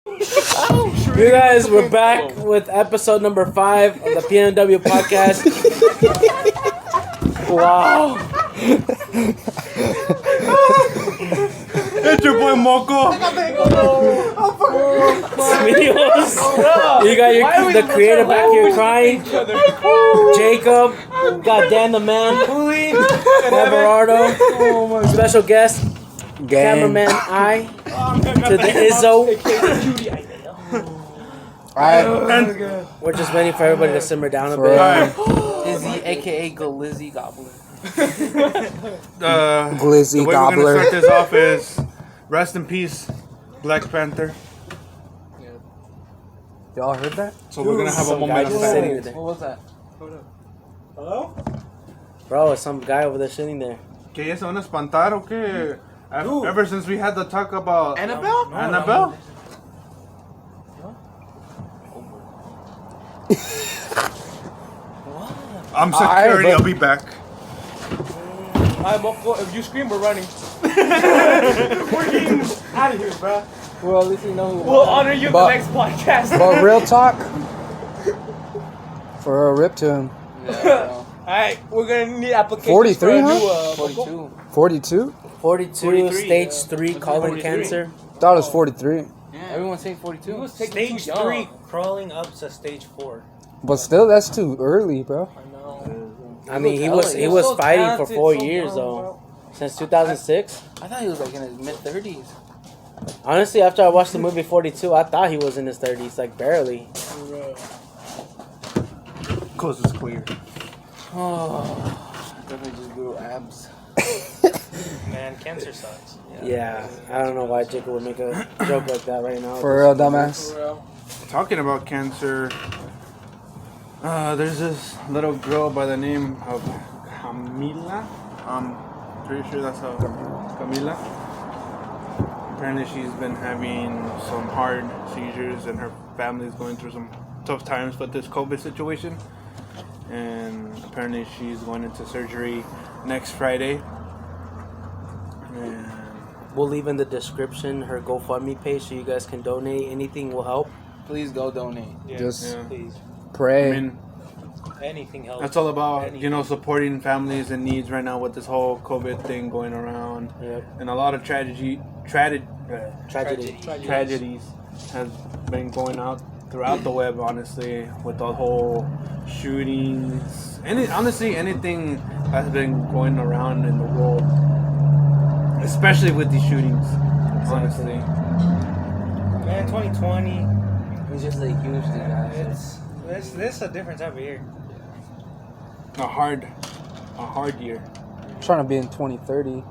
You guys, we're back with episode number 5 of the PNW podcast. Wow. It's your boy Moco. Smillos. You got the creator back here crying. Jacob. Goddamn the man. Everardo. Special guest. Cameraman I. To the Izzo. Alright. We're just waiting for everybody to simmer down a bit. Izzy, aka Glizzy Gobbler. The Glizzy way Gobbler. we're gonna start this off is rest in peace, Black Panther. Y'all heard that? So we're gonna have a Some guy moment of just sitting silence. there. What was that? Hello? Bro, it's some guy over there sitting there. ¿Que ya se van a espantar o qué? Ever since we had the talk about Annabelle? Annabelle? I'm security. I'll be back. Alright, Moko, if you scream, we're running. We're getting out of here, bro. Well, at least you know who. We'll honor you in the But- next podcast. But real talk. For a rip to him. Yeah, Alright, we're gonna need applications 43, for a huh? new, 42. 42? 42, stage 3, Like colon 43. cancer. Thought it was 43. Yeah. Everyone's saying 42. Stage 3 crawling up to stage 4. But still, that's too early, bro. I know. I mean, he was so fighting for talented, 4 so years young, though. bro. Since 2006. I thought he was like in his mid 30s. Honestly, after I watched the movie 42, I thought he was in his 30s, like barely. Coast is clear. Oh, definitely just grew abs. Man, cancer sucks. Yeah, I don't know why Jacob would make a joke like that right now. For real, dumbass. Talking about cancer, there's this little girl by the name of Camila. I'm pretty sure that's how Camila. Apparently she's been having some hard seizures and her family's going through some tough times with this COVID situation. And apparently she's going into surgery next Friday. And We'll leave in the description her GoFundMe page so you guys can donate. Anything will help. Please go donate. Yeah, Just yeah. please. pray. I mean, Anything helps. that's all about, supporting families in needs right now with this whole COVID thing going around. Yep. And a lot of tragedies has been going out throughout the web, honestly, with the whole shootings. Anything that's been going around in the world, especially with these shootings, honestly. Man, 2020. It's just like huge thing, guys. This is a different type of year. A hard year. Trying to be in 2030.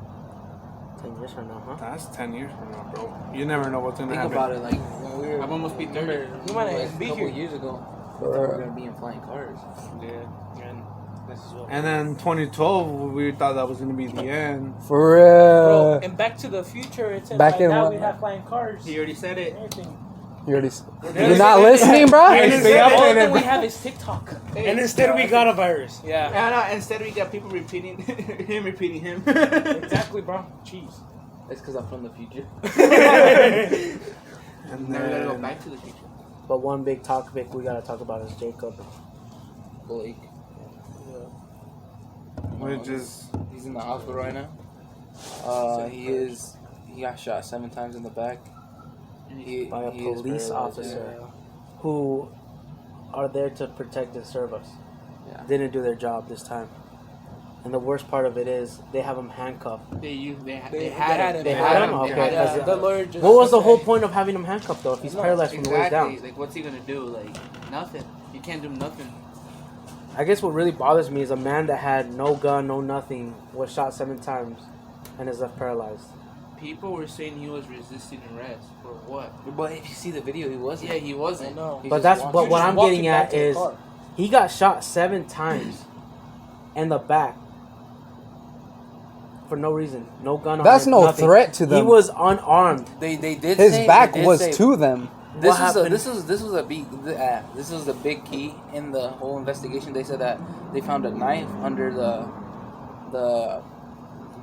10 years from now, huh? That's 10 years from now, bro. You never know what's gonna Think happen. about it, like when we were. I'm almost be 30. Remember, We might not like, even be a couple here. years ago, we thought we were gonna be in flying cars. Yeah, and this is what. And then 2012, we thought that was gonna be the end. For Bro, real. and Back to the Future, it said Back like in now what- we have flying cars. He already said it. and everything. You already. You're not listening, bro? And stay up all in that it, we bro. have is TikTok. And instead we got a virus. Yeah, Instead we got people repeating him repeating him. exactly, bro. Jeez. It's because I'm from the future. And Now we gotta go then back to the future. But one big topic we gotta talk about is Jacob. Blake. which is He's in the hospital right now. He got shot 7 times in the back. By a He is police paralyzed, officer who are there to protect and serve us. Yeah. Didn't do their job this time. And the worst part of it is they have him handcuffed. They had him. They had him? Okay. Yeah, 'cause the lawyer just what was the said whole that- point of having him handcuffed though if he's paralyzed from the waist Exactly. down? Like, what's he gonna do? Like, nothing. He can't do nothing. I guess what really bothers me is a man that had no gun, no nothing, was shot 7 times and is left paralyzed. People were saying he was resisting arrest for what? But if you see the video, he wasn't. Yeah, he wasn't. No. He But just that's walked- but You're what just I'm walking getting back at to the is car. he got shot 7 times in the back for no reason, no gun on That's him, no nothing. threat to He them. was unarmed. They did. His say, back they did was say, to them. This What was happened? this was the big key in the whole investigation. They said that they found a knife under the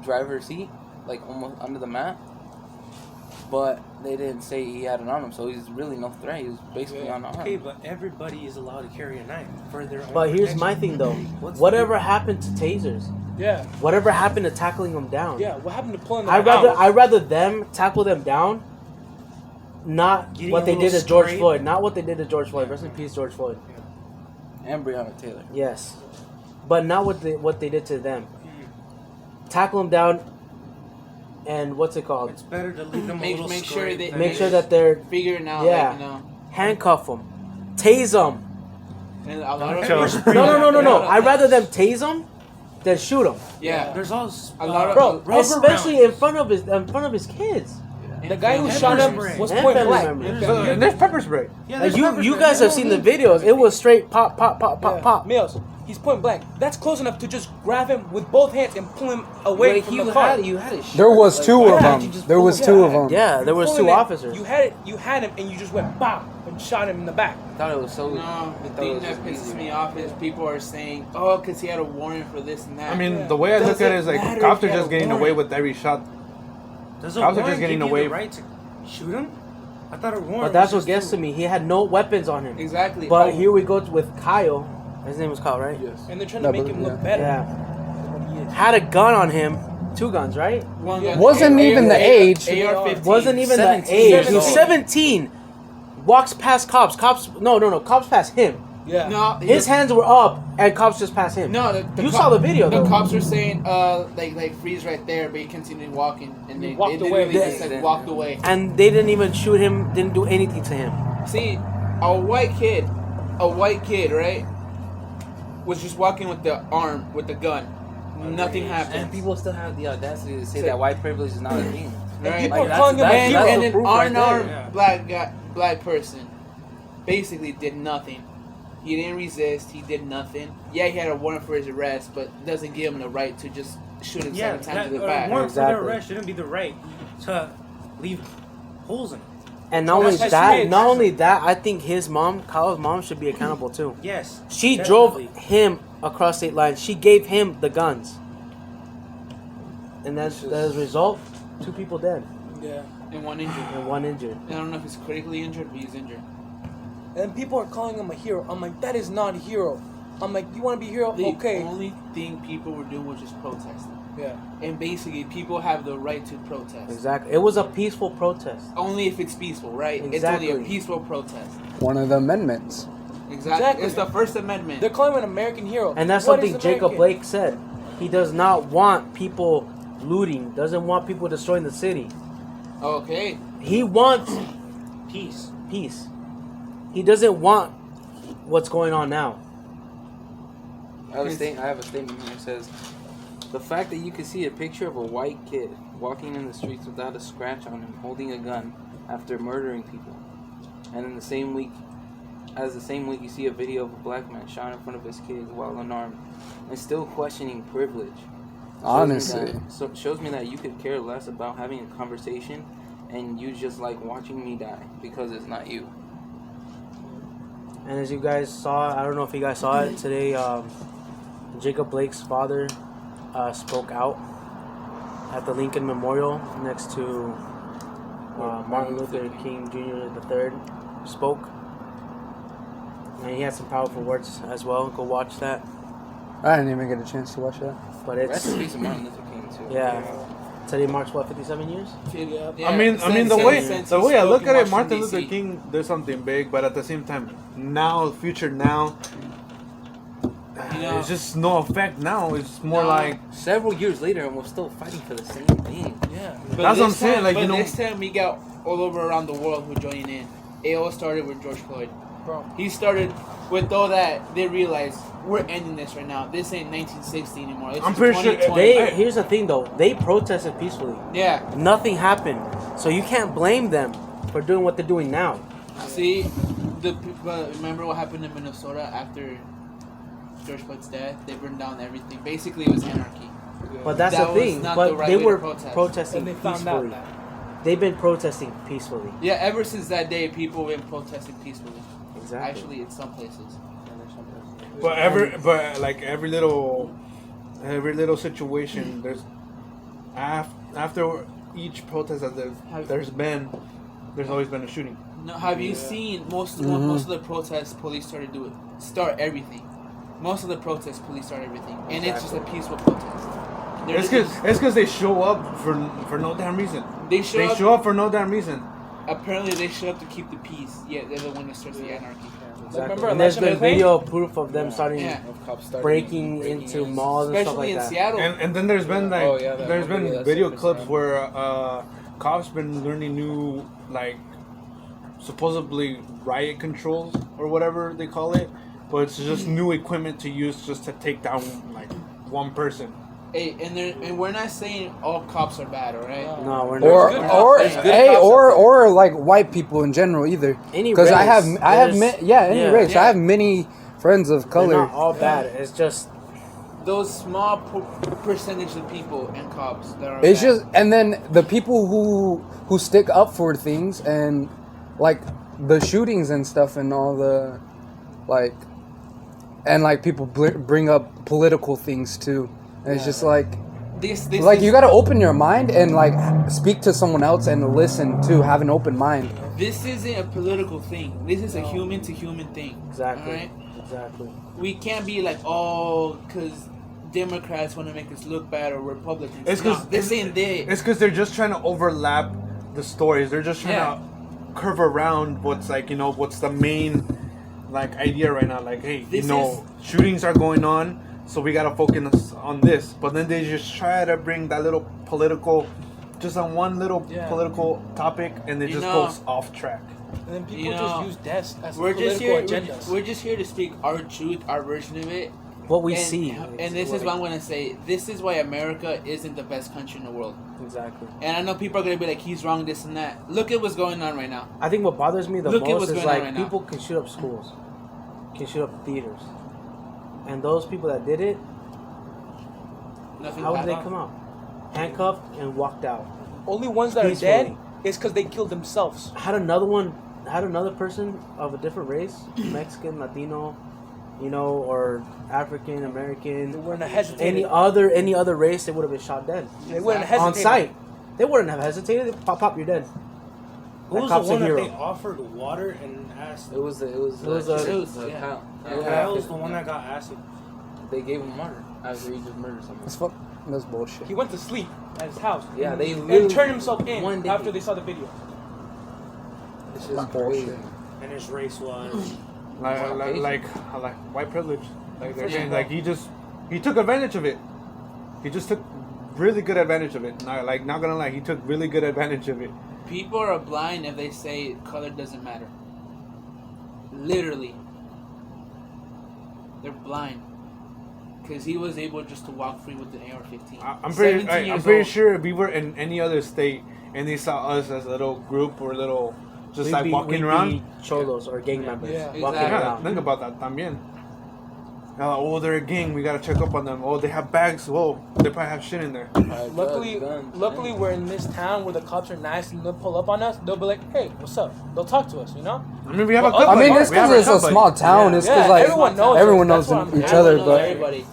driver's seat, like almost under the mat. but they didn't say he had it on him, so he's really no threat. He was basically unarmed. Okay, but everybody is allowed to carry a knife for their own But here's protection. my thing though. What's Whatever happened to tasers? Yeah. Whatever happened to tackling them down? Yeah. What happened to pulling them I'd rather them tackle them down, not Getting what a they did little to George scrape. Floyd. Not what they did to George Floyd. Rest in peace, George Floyd. And Breonna Taylor. Yes, but not what they did to them. Tackle them down, and what's it called? It's better to leave them a little Make sure scrape they than- Make sure that they're Figuring out, Yeah. like, you know. handcuff them, tase them. And a lot of Chill. No. I'd rather them tase them than shoot them, Yeah. There's all A lot of- bro. rubber Especially rounds. in front of his kids. The guy who And shot him spray. was And point family blank. members. And there's pepper spray. Yeah, there's You pepper spray. guys have seen the videos. It was straight pop, pop, pop, pop, Yeah. pop. Mills, he's point blank. That's close enough to just grab him with both hands and pull him away Wait, from you the car. had his shirt. There was like, two why of didn't them. you just There pull was him? two of them. Yeah, there was Pulling two it, officers. You had him, and you just went bam and shot him in the back. I thought it was so. No, I the thought it thing was that just pisses easy. me off is people are saying, oh, because he had a warrant for this and that. I mean, the way I look at it is like Doesn't cops are matter if just you had a getting away with every shot. Does a Cops are warrant just getting give you away- the right to shoot him? I thought a warrant. But that's was what gets just to me. He had no weapons on him. Exactly. But Oh, here we go with Kyle. His name was Kyle, right? Yes. And they're trying No, to make but- him look yeah. better. Yeah. than what he is. Had a gun on him. 2 guns, right? one gun- Wasn't even the age. AR-15. Wasn't even 17. the age. He was 17. 17. Walks past cops. No. Cops passed him. Yeah. No, His hands were up, and cops just passed him. No, You saw the video, The though. cops were saying, like freeze right there, but he continued walking, and He they walked away. literally just Yeah. like walked away. And they didn't even shoot him. Didn't do anything to him. See, a white kid, right, was just walking with the gun. Nothing And happened. people still have the audacity to say Say- that white privilege is not a thing. Right? people Like, are that's- calling him a that's- hero. that's And the an proof right unarmed there. black person basically did nothing. He didn't resist. He did nothing. Yeah, he had a warrant for his arrest, but doesn't give him the right to just shoot him Yeah, 7 times in the a back. warrant for Exactly. their arrest shouldn't be the right to leave holes in it. And not only That's that, kids. not only that, I think his mom, Kyle's mom, should be accountable too. Yes. She definitely. drove him across state lines. She gave him the guns. And that's as a result, 2 people dead Yeah. And one injured. and 1 injured. I don't know if he's critically injured, but he's injured. And people are calling him a hero. I'm like, that is not a hero. I'm like, you want to be a hero? The Okay. only thing people were doing was just protesting. Yeah. And basically, people have the right to protest. Exactly. It was a peaceful protest. Only if it's peaceful, right? It's Exactly. only a peaceful protest. One of the amendments. Exactly. It's the First Amendment. They're calling him an American hero. And that's What something is Jacob American? Blake said. He does not want people looting, doesn't want people destroying the city. Okay. He wants Peace. peace. He doesn't want what's going on now. I have a statement here that says, the fact that you can see a picture of a white kid walking in the streets without a scratch on him, holding a gun after murdering people, and in the same week you see a video of a black man shot in front of his kids while unarmed, and still questioning privilege. Honestly. Shows me that you could care less about having a conversation, and you just like watching me die because it's not you. And as you guys saw, I don't know if you guys saw it today, Jacob Blake's father spoke out at the Lincoln Memorial next to Martin Luther King Jr. III spoke. And he had some powerful words as well. Go watch that. I didn't even get a chance to watch that. But Rest it's, in peace of Martin Luther King too. yeah. Today marks, what, 57 years? Yeah, I mean, since- the way since the he way I spoke look in at it, Washington, Martin Luther D.C. King did something big, but at the same time, now, future now, You know, it's just no effect now. It's more No. like Several years later, and we're still fighting for the same thing. Yeah. But That's what I'm this saying, time- like, but you know- this time we got all over around the world who joined in. It all started with George Floyd. Bro. He started with all that. They realized we're ending this right now. This ain't 1960 anymore. This I'm is pretty sure 2020. Here's the thing though, they protested peacefully. Yeah. Nothing happened. So you can't blame them for doing what they're doing now. See, but remember what happened in Minnesota after George Floyd's death? They burned down everything. Basically, it was anarchy. But that's That the was thing. not But the right they way to were protest. protesting And they found out peacefully. that. They've been protesting peacefully. Yeah, ever since that day, people have been protesting peacefully. Exactly. Actually, in some places. but every little situation, there's after each protest that there's been, there's always been a shooting. No, have you seen most of the protests? Police start everything. Most of the protests, police start everything, and it's just a peaceful protest. It's because they show up for no damn reason. They show up for no damn reason. Apparently, they show up to keep the peace. Yeah, they're the one that starts the anarchy. Exactly. Remember And there's election been campaign? video proof of them starting Of cops starting breaking into malls and stuff Especially like in that. Seattle. And then there's been like there's been video, video that's clips Instagram. where cops been learning new like supposedly riot controls or whatever they call it, but it's just new equipment to use just to take down like one person. Hey, and we're not saying all cops are bad, all right? No, we're Or not. or like white people in general either. Any Because I have race. any Yeah. race. Yeah. I have many friends of They're color. not all bad. It's just Those small percentage of people and cops that are It's bad. just, and then the people who stick up for things and like the shootings and stuff and all the like, and like people bring up political things too. And it's just like this like is, you got to open your mind and like speak to someone else and listen to have an open mind. This isn't a political thing. This is a human to human thing. exactly, Alright? exactly. We can't be like, oh, because Democrats want to make us look bad or Republicans. It's No, because this ain't they. It's because they're just trying to overlap the stories. They're just trying to curve around what's like what's the main like idea right now. Like, hey, This shootings are going on, so we gotta focus on this. But then they just try to bring that little political, just on one little political topic, and it just goes off track. And then people just use deaths as we're political just here. agendas. We're just here to speak our truth, our version of it. What we and, see. And this is what I'm gonna say. This is why America isn't the best country in the world. Exactly. And I know people are gonna be like, he's wrong, this and that. Look at what's going on right now. I think what bothers me the Look at most what's is going on like right now. people can shoot up schools, can shoot up theaters, and those people that did it, Nothing how did they happened. come out? Handcuffed and walked out. Only ones that are Peacefully. dead is because they killed themselves. Had another person of a different race, Mexican, Latino, or African American, They wouldn't have hesitated. any other race, they would have been shot dead They wouldn't have on hesitated. sight. They wouldn't have hesitated. Pop, you're dead. Who That was cop's the a one that hero. they offered water and acid? It was yeah. Kyle was the one that got acid. They gave him water after he just murdered someone. That's bullshit. He went to sleep at his house. Yeah, they and literally- turned himself in one day. after they saw the video. It's just crazy. And his race was. Like white privilege. Like they're saying, like he took advantage of it. He just took really good advantage of it. Not gonna lie, he took really good advantage of it. People are blind if they say color doesn't matter. Literally. They're blind. Because he was able just to walk free with the AR-15. I'm 17 pretty years I'm pretty old. sure if we were in any other state and they saw us as a little group or little just like walking around. cholos or gang members Yeah. walking Exactly. Yeah, around. think about that también. They're a gang. We gotta check up on them. Oh, they have bags. Whoa, they probably have shit in there. Luckily, we're in this town where the cops are nice and they'll pull up on us. They'll be like, "Hey, what's up?" They'll talk to us, I mean, we have a Well, good. I mean, buddy. it's We have because it's a good small buddy. town. It's because Yeah, like everyone knows us. everyone That's knows what I'm- each Everyone other. knows But everybody.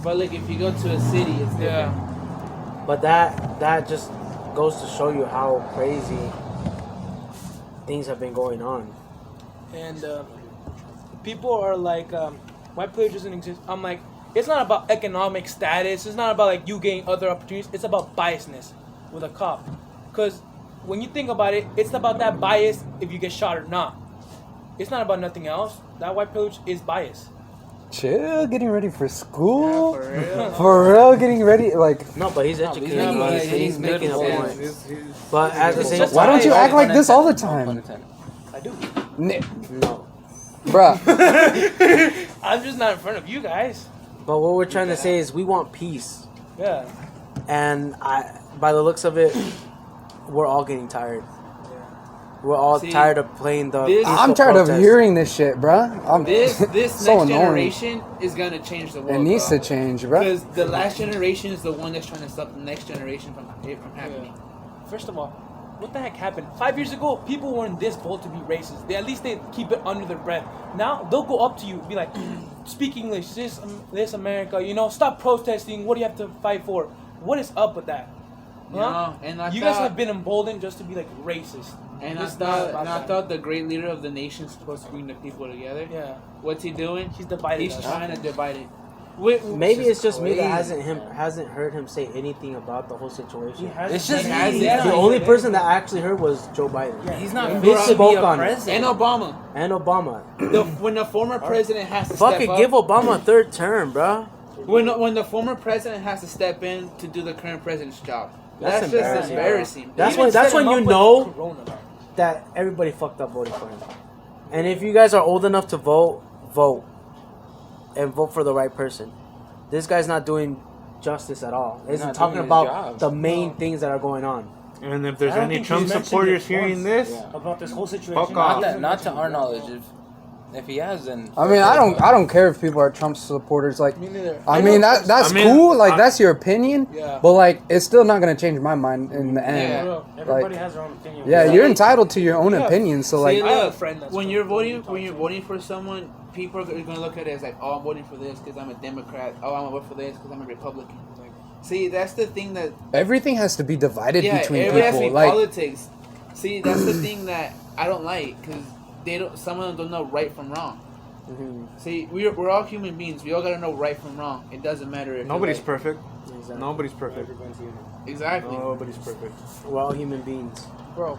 But like if you go to a city, it's different. Yeah. But that just goes to show you how crazy things have been going on. And people are like, white privilege doesn't exist. I'm like, it's not about economic status. It's not about like you getting other opportunities. It's about biasness with a cop. Because when you think about it, it's about that bias if you get shot or not. It's not about nothing else. That white privilege is bias. chill, getting ready for school. For real. For real, getting ready. Like, No, but he's educated. making- But he's he's making a good point. points. But at the same just- why don't you Why- act like this all the No pun time, intended. I do. No. bruh? I'm just not in front of you guys. But what we're trying to say is we want peace. Yeah. And by the looks of it, we're all getting tired. We're all See, tired of playing the. this- peaceful I'm tired of protest. hearing this shit, bruh. I'm This so next annoying. generation is gonna change the world. It needs bro. to change, bruh. Because the last generation is the one that's trying to stop the next generation from happening. First of all, what the heck happened? 5 years ago, people weren't this bold to be racist. At least they keep it under their breath. Now they'll go up to you, be like, "Speak English, this America, stop protesting. What do you have to fight for? What is up with that?" Huh? And I You thought, guys have been emboldened just to be like racist. And It's not about I that. thought the great leader of the nation is supposed to bring the people together. Yeah. What's he doing? He's divided He's us. trying to divide it. Maybe it's just me that crazy, hasn't heard him say anything about the whole situation. It's just The only person that actually heard was Joe Biden. He's not And fit he to spoke be a on it. president. And Obama. And Obama. When the former president has to Fucking step up, give Obama a third term, bro. when the former president has to step in to do the current president's job, That's that's just embarrassing. That's Even when set him you up with know Corona. that everybody fucked up voting for him. And if you guys are old enough to vote, vote. And vote for the right person. This guy's not doing justice at all. He's not talking doing his about job. the main things that are going on. And if there's I don't any think Trump he's mentioned supporters it hearing once. this, Yeah. About this whole situation. Fuck off. Not to our knowledge. If he has, then I mean, I don't care if people are Trump supporters. Like, Me neither. I mean, that's I mean, cool. Like, that's your opinion. Yeah. But like, it's still not gonna change my mind in the end. Yeah. Bro, everybody has their own opinion. Yeah, you're entitled to your own Yeah. opinion. So like, See, I have a look, friend that's when from- you're voting for someone, people are going to look at it as like, oh, I'm voting for this because I'm a Democrat. Oh, I'm going to vote for this because I'm a Republican. See, that's the thing that everything has to be divided between everybody has to people. be Like, politics. See, that's the thing that I don't like because some of them don't know right from wrong. See, we're all human beings. We all gotta know right from wrong. It doesn't matter if nobody's you're perfect. Exactly. Nobody's perfect. exactly. Nobody's perfect. We're all human beings. Bro.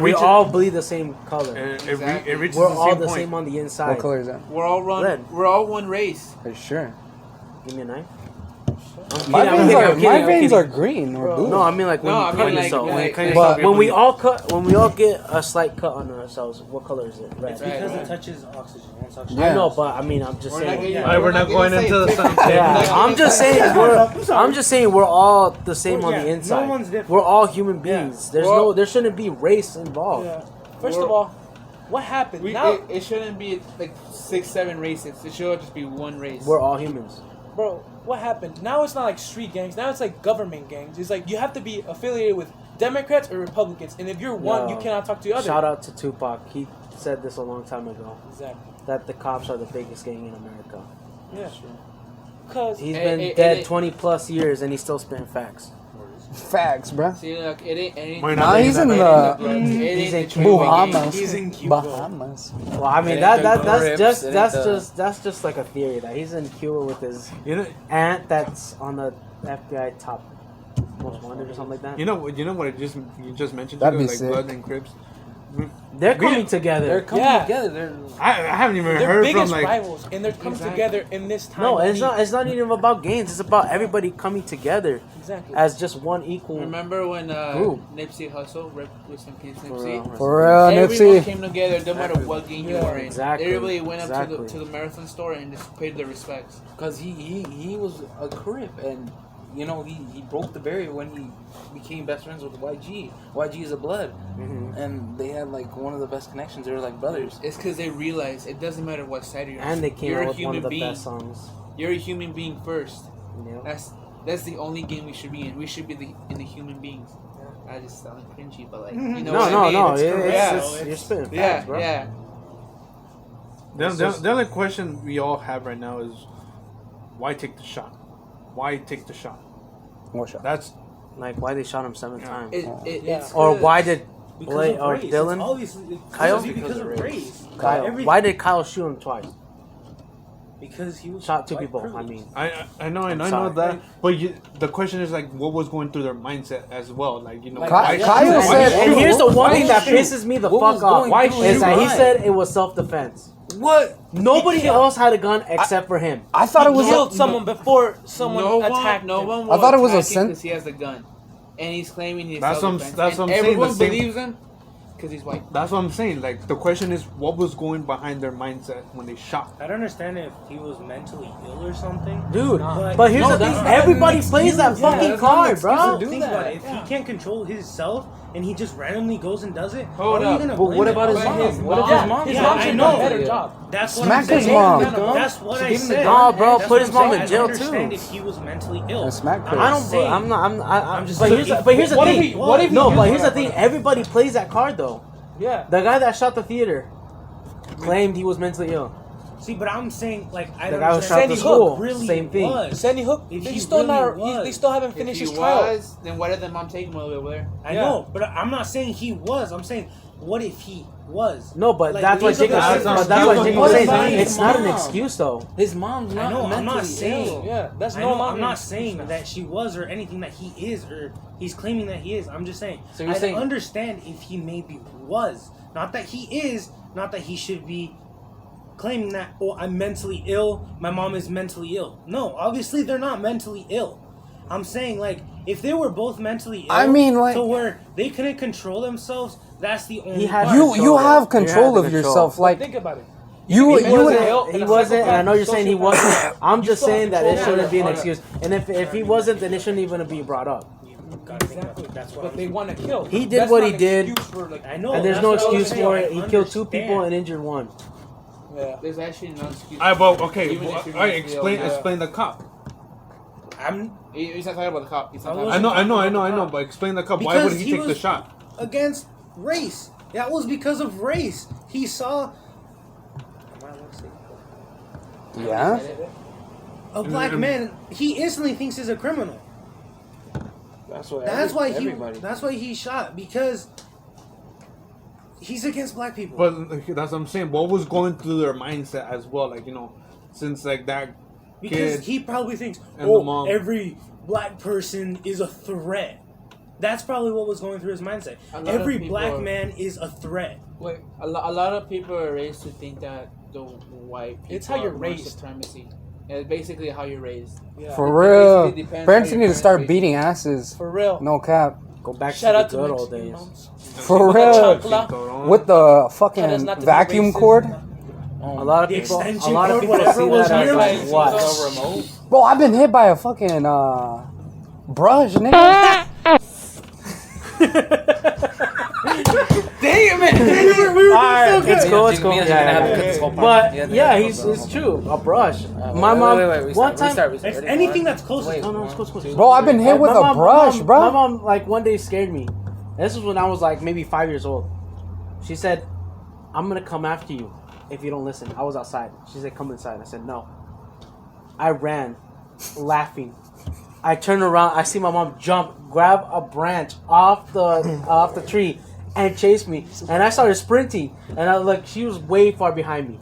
We all bleed the same color. Exactly. It reaches We're the all same the point. same on the what inside. color is that? We're all Red. We're all one race. Are you sure? Give me a knife. My I'm veins kidding. are green or blue. No, I mean like when No, you I cut mean, like, yourself. like- But- when we all get a slight cut on ourselves, what color is it? Red. It's because Right. it touches oxygen. Once oxygen. Yeah. I know, but I mean, I'm just We're not saying. gonna- Alright, we're not going gonna into the say sound it. check. Yeah, I'm just saying. I'm just saying we're all the same Well, on yeah, the no inside. one's different. We're all human beings. Well- There shouldn't be race involved. Yeah. First of all, what happened? Now, It shouldn't be like 6-7 races. It should just be one race. We're all humans. bro, what happened? Now it's not like street gangs. Now it's like government gangs. It's like you have to be affiliated with Democrats or Republicans, and if you're one, No. you cannot talk to the other. Shout out to Tupac. He said this a long time ago. Exactly. That the cops are the biggest gang in America. Yeah. Cause He's Hey, been hey, dead hey. 20 plus years and he's still spitting facts. Facts, bruh. See, look, it ain't. Why Nah, not? he's in it the ain't He's in Bahamas. He's in Cuba. Bahamas. Well, I mean It that ain't the that's Crips, just it ain't that's the- just just like a theory that he's in Cuba with his You know, aunt that's on the FBI top most wanted or something like that. you know what you just mentioned. That'd Like be sick. Blood and Crips. They're coming together. they're coming Yeah. together. They're I haven't even they're heard biggest from like. rivals, and they're coming Exactly. together in this time. No, of it's need. not. It's not even about games. It's about everybody coming together Exactly. as just one equal. Remember when Group. Nipsey Hussle, rip with some kids, For Nipsey? real. For real, Everyone Nipsey. came together, no matter what game you Yeah, were in. exactly, Everybody went up exactly. to the marathon store and just paid their respects. because he was a Crip, and you know he broke the barrier when he became best friends with YG. YG is a Blood, Mhm. and they had like one of the best connections. They were like brothers. It's because they realize it doesn't matter what side you're on. And they came You're out a with one human of the being. best songs. You're a human being first. You know? That's the only game we should be in. We should be in the human beings. I just sound cringy, but like you know No, what no, I mean? no. It's correct. It's, you're spitting facts, Yeah, bro. yeah. The only question we all have right now is, why take the shot? Why take the shot? What shot? That's Like why they shot him 7 times, It's or 'cause- why did Because Blake of or race. It's Dylan? obviously Kyle? because of race. Kyle? Every- Why did Kyle shoot him twice? Because he was Shot 2 white people. I privilege. mean, I know sorry. that, but the question is like, what was going through their mindset as well? Like Like, why Kyle shoot? said- and here's the one Why thing that shoot? pisses me the What fuck was off going Why through is his that he mind? said it was self-defense. What? Nobody else had a gun except for him. I thought it was killed someone before someone attacked no him. one I thought it was a because he has a gun, and he's claiming he's That's what I'm- self-defense. that's what I'm and saying, everyone the same- believes him because he's white. That's what I'm saying. Like the question is, what was going behind their mindset when they shot? I don't understand if he was mentally ill or something. Dude, Nah. but here's No, the thing. that's not Everybody an plays that excuse. fucking Yeah, that's not an card, excuse bro. to do Think that. about it. If he can't control himself and he just randomly goes and does it, Hold how are you up. gonna But blame what him? about his But mom? his What if mom- his mom? His Yeah, mom I should know. do a better job. That's what Smack I'm saying. his mom. That's what She I gave him the said. gun. Nah, bro, That's put what his I'm mom saying. in jail, I understand too. if he was mentally ill. And smack I'm her. I don't. saying- I'm just but saying, here's the what if thing. he- what if he No, used but here's the that thing. weapon? Everybody plays that card though. Yeah. The guy that shot the theater claimed he was mentally ill. See, but I'm saying, like, I The don't guy who understand. shot the Sandy school, Hook really same thing. was. Sandy Hook, If they he still really not. was. They still haven't If finished he his trial. was, then why did the mom take him all the way over there? I Yeah. know, but I'm not saying he was. I'm saying, what if he was? No, but Like, that's what these are Jacob the said. different But that's what views. Jacob What said. about his It's not an mom? excuse though. His mom's not I know, I'm mentally not saying. ill. Yeah, that's I no know, longer. I'm not saying that she was or anything that he is or he's claiming that he is. I'm just saying. So you're I saying- understand if he maybe was. Not that he is. Not that he should be claiming that, oh, I'm mentally ill. My mom is mentally ill. No, obviously they're not mentally ill. I'm saying, like, if they were both mentally ill, I mean, like- to where they couldn't control themselves, that's the only He had part. You control. have control You of have yourself. control. Like Think about it. you He wasn't. you. He wasn't. And I know you're saying he wasn't. I'm just still have saying that it control. shouldn't be an Hold on. excuse. And if he wasn't, then it shouldn't even be brought up. You gotta think about it. That's what But I'm they saying. want to kill. Oh, He did what he did. I know. And there's that's no what I was excuse saying. for I it. He killed 2 people understand. and injured 1. Yeah. There's actually no excuse. I but okay. Even if you're All right, mentally ill, explain the cop. He's not talking about the cop. He's not I talking wasn't- I know. But explain the cop. Why Because would he he take the was- shot? Against race. That was because of race. He saw Yeah. a black man. He instantly thinks he's a criminal. That's why. That's why he. Everybody. That's why he shot, because he's against black people. But that's what I'm saying. What was going through their mindset as well? Like, since like that because kid. he probably thinks, and the mom. every black person is a threat. That's probably what was going through his mindset. A lot Every of people black are- man is a threat. Wait, a lot of people are raised to think that the white people It's how you're are more raised. supremacy. It's basically how you're raised. Yeah. For It real. basically depends Parents how your need to start parents beating asses. For real. No cap. Go back Shout to out the to good old Mexican days. moms. For With real. the chancla. With the Tell us fucking not to be vacuum racist. cord. A lot of The people. A extension lot of cord, people whatever see was that as here, like like, what? No remote. Bro, I've been hit by a fucking brush, nigga. Damn it! Alright, it's cool. It's cool. Jigme's Yeah, gonna have yeah, to cut yeah. this whole part. But Yeah, yeah, yeah, he's yeah. it's true. A brush. My Wait, mom. wait, One time. restart. It's Ready? anything One, that's close. wait, No, no, one, it's cool, it's cool. two. Bro, I've been hit with a brush, bro. My mom, like, one day scared me. This was when I was, like, maybe 5 years old. She said, I'm going to come after you if you don't listen. I was outside. She said, come inside. I said, no. I ran, laughing. I turned around. I see my mom jump, grab a branch off the tree, and chase me. And I started sprinting. And I look, she was way far behind me.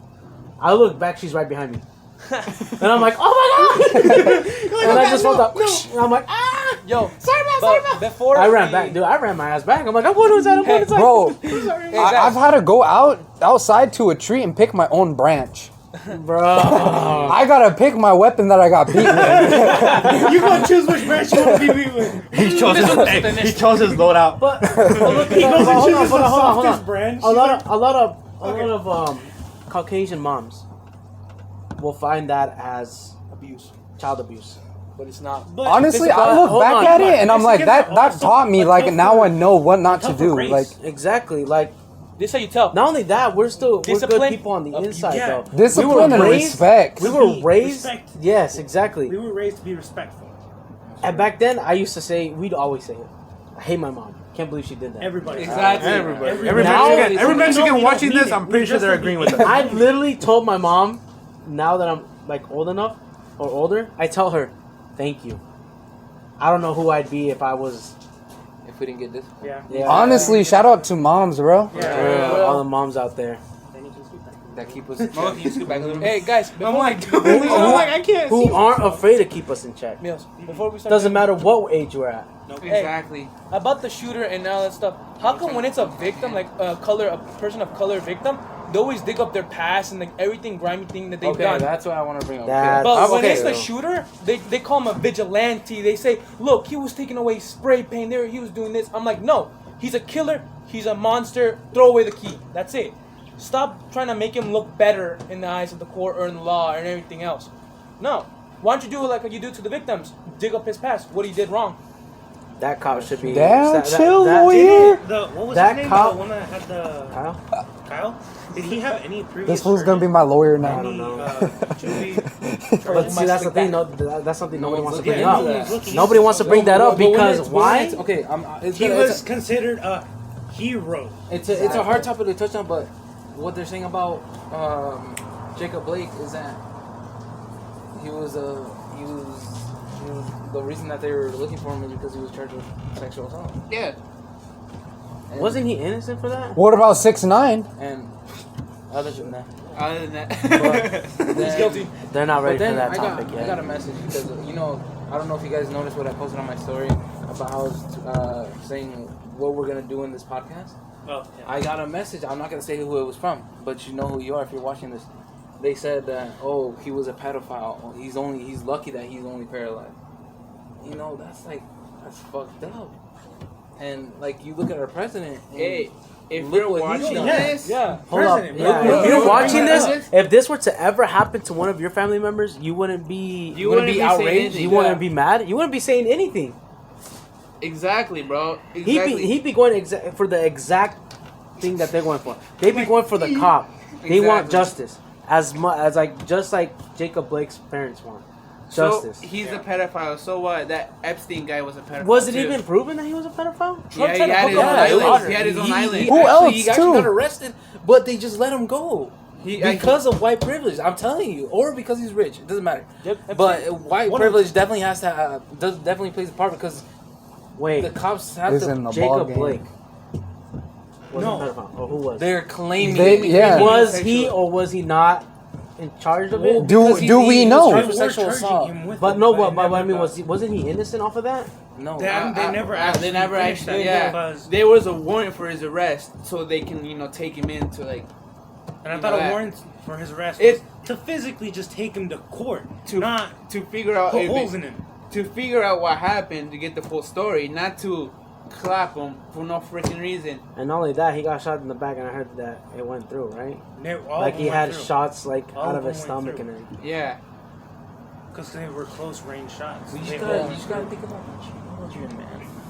I look back, she's right behind me. And I'm like, oh my god! And I just felt up. And I'm like, ah! Yo, Sorry, man. but before Oh, we- uh, Hey, Bro, guys. I've had to go outside to a tree and pick my own branch. bro. I gotta pick my weapon that I got beat with. You gonna choose which branch you want to be beat with. He chose his loadout. But He goes and hold on, chooses hold the on, hold on, hold softest on. branch. a lot of Caucasian moms will find that as Abuse. child abuse. But it's not. But Honestly, physical- I look hold back on, at come it on. and I'm like, that Mexican taught me, are like, tougher- now I know what not to tougher do. race. Like, Exactly. Like, This how you tell. not only that, we're good Discipline, people on the abuse. inside, Yeah. though. discipline and respect. We were Be raised. respect. Yes, exactly. We were raised to be respectful. And back then, I used to say, we'd always say it. I hate my mom. Can't believe she did that. Everybody. Exactly. Everybody. Every Now- Mexican, Every Mexican we don't watching need this, it. I'm pretty We sure just they're don't agreeing need with it. that. I literally told my mom, now that I'm like old enough or older, I tell her, thank you. I don't know who I'd be if I was. If we didn't get this. Yeah. Yeah. Honestly, shout out to moms, bro. For real, all the moms out there. That keep us. Mom, can you scoot back a little bit? Hey guys, I'm before like, I can't who see. aren't afraid to keep us in check. Meals, before we start, Doesn't matter what age we're at. Exactly. about the shooter and all that stuff. How come when it's a victim, like a person of color victim, they always dig up their past and like everything grimy thing that they've Okay, done? that's what I want to bring up. That- Okay. But when Okay, it's the though. shooter, they call him a vigilante. They say, look, he was taking away spray paint. He was doing this. I'm like, no, he's a killer. He's a monster. Throw away the key. That's it. Stop trying to make him look better in the eyes of the court or in the law and everything else. No. Why don't you do it like what you do to the victims? Dig up his past. What he did wrong. That cop should be... Damn, chill, lawyer. What was That his name? cop- The one that had the Kyle? Kyle? Did he have any previous? This fool's gonna be my lawyer now. I don't know. But But see, that's the thing. No, that's something nobody wants to bring yeah, up. no one's looking. Nobody wants to bring that up because why? Okay, He was considered a hero. It's a hard topic to touch on, but what they're saying about Jacob Blake is that he was the reason that they were looking for him is because he was charged with sexual assault. Yeah. And, Wasn't he innocent for that? What about 6ix9ine? And other than that, Other than that. He's guilty. They're not ready but then for that I topic got yet. a message because I don't know if you guys noticed what I posted on my story about how I was saying what we're gonna do in this podcast. Oh, yeah. I got a message. I'm not gonna say who it was from, but you know who you are if you're watching this. They said that he was a pedophile. He's lucky that he's only paralyzed. That's fucked up. And like you look at our president. And Hey, if look you're what he's watching done. this, Yeah. Hold up. President, Yeah, bro. if you're watching Yeah. this, if this were to ever happen to one of your family members, you wouldn't be You wouldn't be saying outraged. anything. You wouldn't be mad. You wouldn't be saying anything. exactly, bro. Exactly. He'd be going for the exact thing that they're going for. They'd be going for the cop. They want Exactly. justice as much as just like Jacob Blake's parents want justice. So he's a pedophile. So what? That Epstein guy was a pedophile. Was it too. even proven that he was a pedophile? Yeah, he tried to had hook his up own with his island. daughter. He had his own island. Who He else, actually too? got arrested, but they just let him go. He Because of white privilege, I'm telling you, or because he's rich, it doesn't matter. Yep, But white One of privilege definitely has to definitely plays a part because Wait, the cops have Is to. in the ball Jacob game. Blake was No. a pedophile. Or who was? They're claiming. Yeah. Was he or was he not in charge of it? Do we know? Charged with We're sexual charging assault. him with But it, no, it but never I mean, got- wasn't he innocent off of that? No, They never actually finished actually. that Yeah, because- there was a warrant for his arrest, so they can take him into like. And I You thought know a that. warrant for his arrest It- was to physically just take him to court, To- not to figure out put if holes it- in him. to figure out what happened to get the full story, not to clap him for no freaking reason. And not only that, he got shot in the back, and I heard that it went through, right? All Like of he them had went through. shots like All out of of his them went stomach through. and everything. Yeah, Because they were close range shots. You They just all gotta went think about the children, man.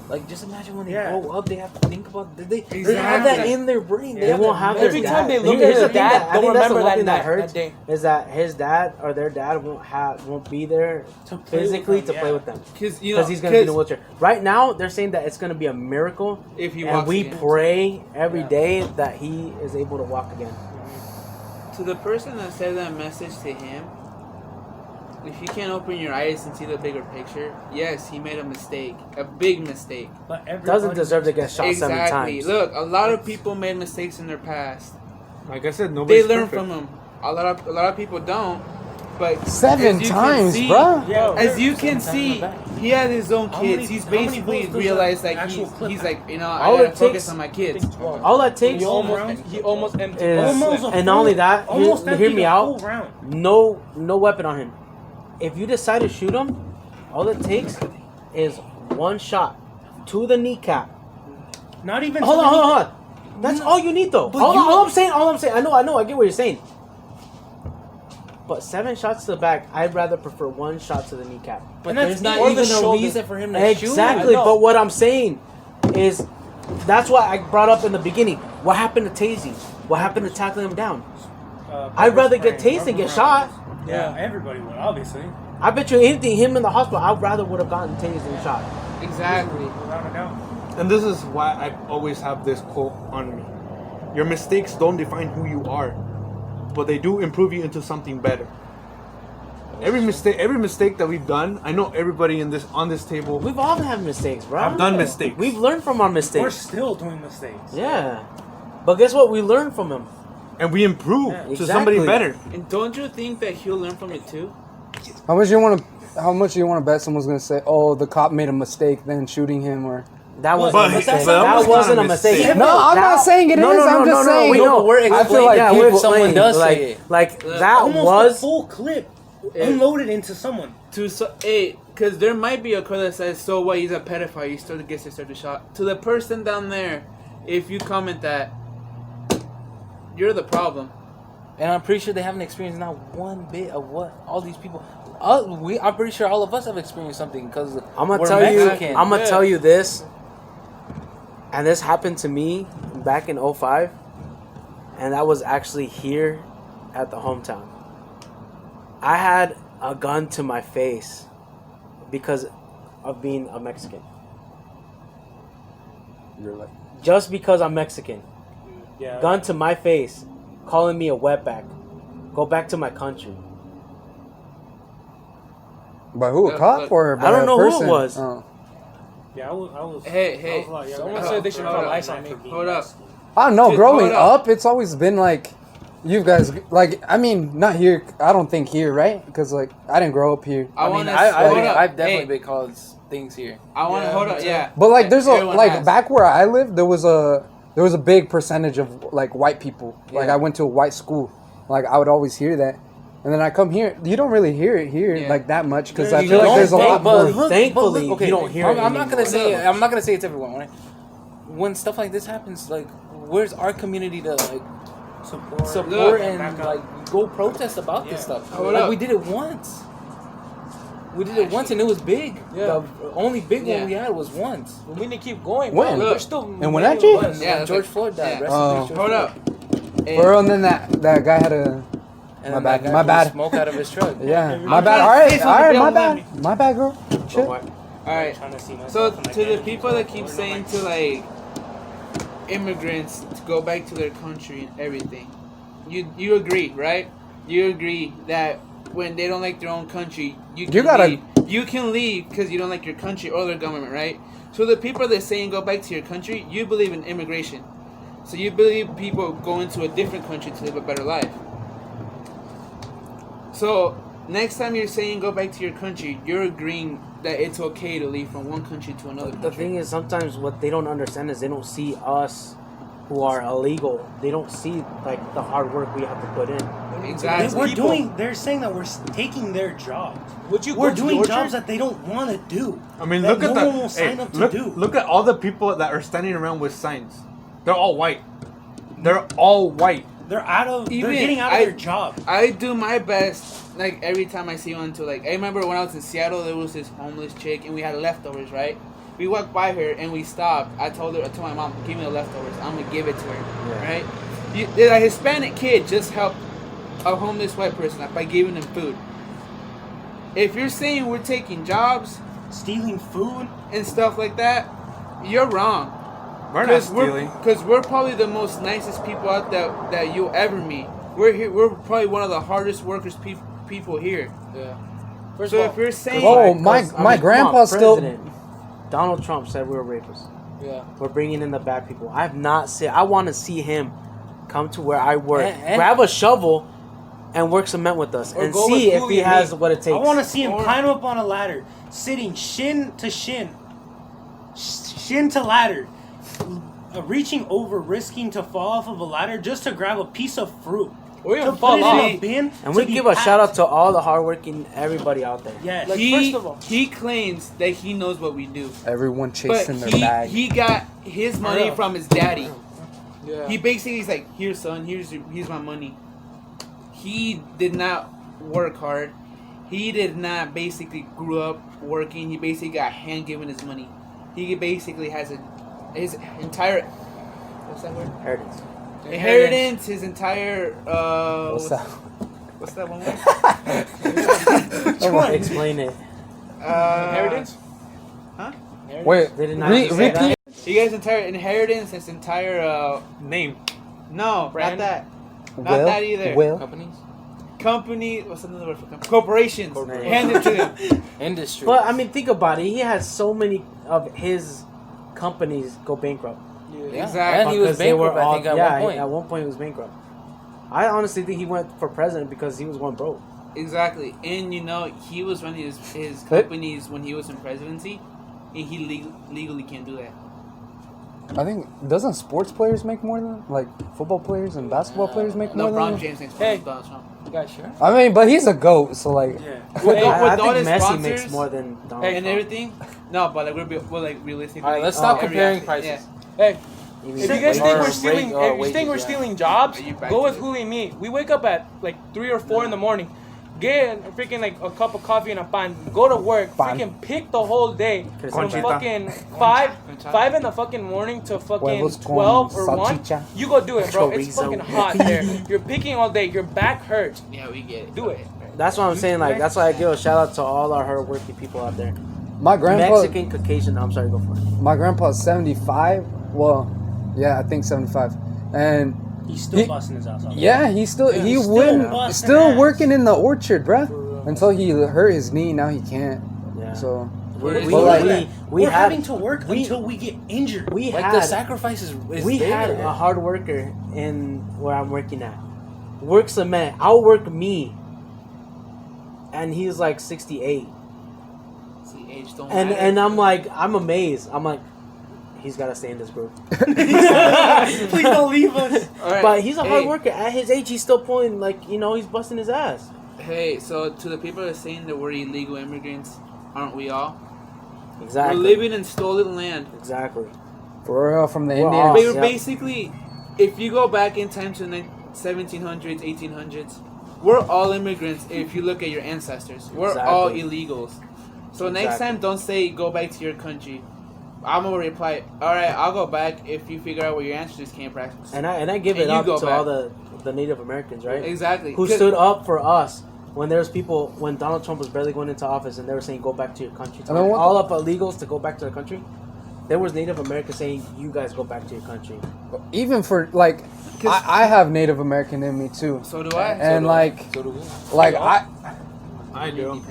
Like, just imagine when they Yeah. grow up, they have to think about they have that Exactly. in their brain. They won't have Every their time dad. they look Here's at the their thing dad, that- I they'll think that's the remember one that thing that night, hurts that day. is that his dad or their dad won't be there To play with physically them, to play yeah. with them because because he's gonna be in a wheelchair. Right now, they're saying that it's gonna be a miracle, if he and walks we again. pray every Yeah. day that he is able to walk again. To the person that said that message to him, if you can't open your eyes and see the bigger picture, yes, he made a mistake, a big mistake. But everybody Doesn't deserve to get shot 7 Exactly. times. Look, a lot of people made mistakes in their past. Like I said, They nobody's learn perfect. from them. A lot of people don't. But 7 as you can times, see- bruh. Yeah, As you can Sometimes see, in the back. he had his own How kids. many- He's how many basically bullets does realized that like actual clip he's have? like, I All gotta it focus takes- on my kids. All that takes He almost emptied. is, Almost a and full- not only that, almost hear emptied me a out. full round. No weapon on him. If you decide to shoot him, all it takes is one shot to the kneecap. Not even. Hold on. That's all you need, though. But All I'm saying. I know. I get what you're saying. But 7 shots to the back, I'd rather prefer 1 shot to the kneecap. But And that's- there's not or the even a shoulder. reason for him to shoot. Exactly. I know. But what I'm saying is, that's why I brought up in the beginning. What happened to tasing? What happened to tackling him down? I'd rather get tased than get shot. Yeah, everybody would, obviously. I bet you anything, him in the hospital, I'd rather would have gotten tased than shot. Exactly. Without a doubt. And this is why I always have this quote on me. Your mistakes don't define who you are, but they do improve you into something better. Every mistake that we've done, I know everybody on this table. We've all had mistakes, bro. I've done mistakes. We've learned from our We're mistakes. still doing mistakes. Yeah. But guess what? We learned from him. And we improve Yeah, to somebody exactly. better. And don't you think that he'll learn from it too? How much do you want to bet someone's gonna say, "Oh, the cop made a mistake, then shooting him," or? That wasn't But a mistake. that That was wasn't not a a mistake. mistake. No, I'm not saying it is. I'm just saying. We know. We're I feel like yeah, people- we're if someone explaining. does like, say it. like that Almost was. a full clip Yeah. unloaded into someone. Because there might be a quote that says, "So what? He's a pedophile. He still gets a shot." To the person down there, if you comment that, you're the problem. And I'm pretty sure they haven't experienced not one bit of what all these people. I'm pretty sure all of us have experienced something because I'm gonna we're tell Mexican. you. I'm gonna Yeah. tell you this. And this happened to me back in 05, and that was actually here at the hometown. I had a gun to my face because of being a Mexican. You're like, Just because I'm Mexican. Yeah. Gun to my face, calling me a wetback, go back to my country. By who? A cop or by I don't a know who it person? was. Oh. Yeah, I was. Hey. I was like, Someone yeah, said they should hold put up. ice on me. Hold up. I don't know. Dude, Growing hold up. up, it's always been like, you guys, like, I mean, not here. I don't think here, right? Because, like, I didn't grow up here. I mean, wanna I've definitely been called things here. I want to Yeah, hold me up. too. Yeah. But, like, there's a, Everyone like, has. back where I lived, there was a big percentage of, like, white people. Like, Yeah. I went to a white school. Like, I would always hear that. And then I come here. You don't really hear it here, Yeah. like, that much. Because Yeah, I you feel like don't, there's a lot but more. look- Thankfully, you don't hear it I'm not gonna anymore. say. I'm not gonna say it's everyone. Right? When stuff like this happens, like, where's our community to like support Look, and back up. like go protest about this Yeah. stuff? Hold Like up. we did it once. We did it once and it was big. Yeah. The only big Yeah. one we had was once. We need to keep going. When? Bro. There's still And when many actually? of us. Yeah, When that's George like- Floyd died. yeah. Rest Oh. in peace, George Hold Floyd. up. Hey, Bro, and then that guy had a. And My then bad, that guy my blew bad. smoke out of his truck. Yeah, I'm my bad. trying All to right, say all right, something, my don't let bad. My bad, girl. Shit. all right. Trying to see myself So in, like, to the energy people zone, that keep or saying like- to like immigrants to go back to their country and everything, you agree, right? You agree that when they don't like their own country, you can gotta- leave. You can leave because you don't like your country or their government, right? So the people that saying go back to your country, you believe in immigration. So you believe people going to a different country to live a better life. So next time you're saying go back to your country, you're agreeing that it's okay to leave from one country to another The country. thing is, sometimes what they don't understand is they don't see us who are illegal. They don't see like the hard work we have to put in. Exactly. We're doing. They're saying that we're taking their jobs. Would you We're go to doing the orchard? jobs that they don't want to do. I mean, that look at no the. one will sign up to look, do. look at all the people that are standing around with signs. They're all white. They're all white. They're out of. Even they're getting out of I- their job. I do my best, like every time I see one. To like, I remember when I was in Seattle, there was this homeless chick, and we had leftovers, right? We walked by her and we stopped. I told my mom, "Give me the leftovers. I'm gonna give it to her." Yeah. Right? A Hispanic kid just helped a homeless white person by giving them food. If you're saying we're taking jobs Stealing food. and stuff like that, you're wrong. We're not stealing. Because we're probably the most nicest people out there that you'll ever meet. We're here. We're probably one of the hardest workers people here. Yeah. First So of if all, you're saying, Oh, my Because, I mean, come grandpa on, still. President Donald Trump said we were rapists. yeah. We're bringing in the bad people. I've not seen. I want to see him come to where I work, And- grab a shovel, and work cement with us, Or and go see with if who he he has needs. what it takes. I want to see him Or- climb up on a ladder, sitting shin to shin, shin to ladder, reaching over, risking to fall off of a ladder just to grab a piece of fruit. Or To even put fall it off. in a bin. And to we be give a packed. shout out to all the hardworking everybody out there. Yes. Like, he first of all- he claims that he knows what we do, Everyone but chasing their bag. he got his money Yeah. from his daddy. Yeah. He basically is like, "Here, son. Here's my money." He did not work hard. He did not basically grew up working. He basically got hand given his money. He basically has his entire what's that word? Inheritance. Inheritance. His entire What's that? What's that one word? Explain it. Inheritance? Huh? Wait, They did not just say that. repeat. He got his entire inheritance. His entire Name. no, Brand? not that. Not that either. Will. Companies, Company. What's another word for company? Corporations. Corporations. Handed to him. industry. But I mean, think about it. He has so many of his companies go bankrupt. Yeah. Exactly. And he was Because they were bankrupt, I think, at yeah, one point. at one point he was bankrupt. I honestly think he went for president because he was going broke. Exactly, and you know he was running his companies when he was in presidency, and he legally can't do that. I think doesn't sports players make more than like football players and basketball players make No, more LeBron than? James makes Hey. Donald Trump. You guys sure? I mean, but he's a goat, so like. Yeah. With, I with all think his Messi sponsors makes more than Donald and Trump. everything. No, but like we're like realistically. All right, let's stop every comparing athlete- prices. Hey, Even if you guys wages. think Or we're stealing, rate- or if you think we're wages, yeah. stealing jobs, Are you back go to with it? Julio and me. We wake up at like 3 or 4 in the morning, get a freaking like a cup of coffee and a pan, go to work, Pan. freaking pick the whole day from Conchita. fucking Concha. 5 in the fucking morning to fucking Huevos con 12 or 1. salchicha. You go do it, bro. It's Chorizo. fucking hot there. You're picking all day. Your back hurts. Yeah, we get it. Do it. That's what I'm saying. Like that's why I give a shout out to all our hardworking people out there. My grandpa. Mexican, Caucasian. I'm sorry, go for it. My grandpa's 75. Well, yeah, I think 75. And He's still busting his ass off. Yeah, he he's still wouldn't busting still ass. working in the orchard, bruh. Until he hurt his knee. Now he can't. Yeah. So We're had having to work until we get injured. we Like had the sacrifice is we there. had a hard worker in where I'm working at. Work cement, outwork me. And he's like 68. See, age don't And matter. and I'm like, I'm amazed. I'm like, he's gotta stay in this group. Please don't leave us. All right. But he's a hard Hey, worker. At his age, he's still pulling, like, he's busting his ass. Hey, so to the people that are saying that we're illegal immigrants, aren't we all? Exactly. We're living in stolen land. Exactly. for real, from the We're Indians. off. But yeah. basically, if you go back in time to the 1700s, 1800s, we're all immigrants if you look at your ancestors. We're all Exactly. illegals. So next Exactly. time, don't say go back to your country. I'm gonna reply, all right, I'll go back if you figure out where your ancestors came from. And I give And it you up to go all back. the Native Americans, right? Exactly. Who 'Cause- stood up for us when there's people, when Donald Trump was barely going into office and they were saying go back to your country. And then what- All up illegals to go back to their country. There was Native Americans saying you guys go back to your country. Even for like, I have Native American in me too, So do I. and like, So do we. I do.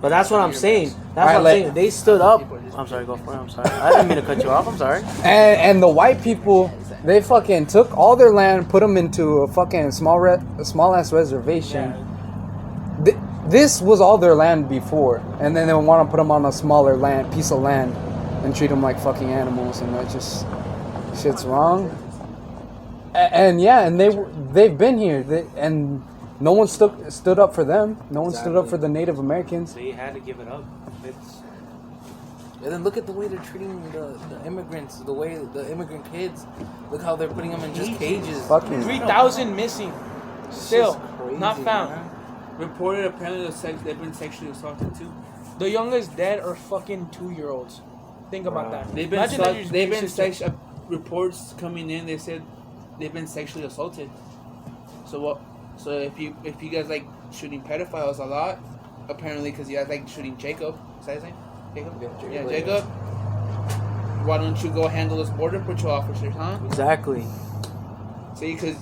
But that's what I'm saying. That's what I'm saying. They stood up. I'm sorry, go for it. I'm sorry. I didn't mean to cut you off. I'm sorry. and the white people, they fucking took all their land, put them into a fucking small ass reservation. This was all their land before, and then they want to put them on a smaller piece of land, and treat them like fucking animals, and that just shit's wrong. And yeah, and they've been here, and no one stood up for them. No one stood up for the Native Americans. They had to give it up. It's And then look at the way they're treating the immigrants, the way the immigrant kids. Look how they're putting them in just cages. Fucking 3,000 missing. Still Crazy, not found. man. Reported apparently they've been sexually assaulted too. The youngest dead are fucking 2-year-olds. Think about that. They've been Imagine that you're they've your been sister. reports coming in. They said they've been sexually assaulted. So what? So if you guys like shooting pedophiles a lot, apparently because you guys like shooting Jacob. Is that his name? Jacob. Yeah, Jacob. Jacob. Why don't you go handle those border patrol officers, huh? Exactly. See, because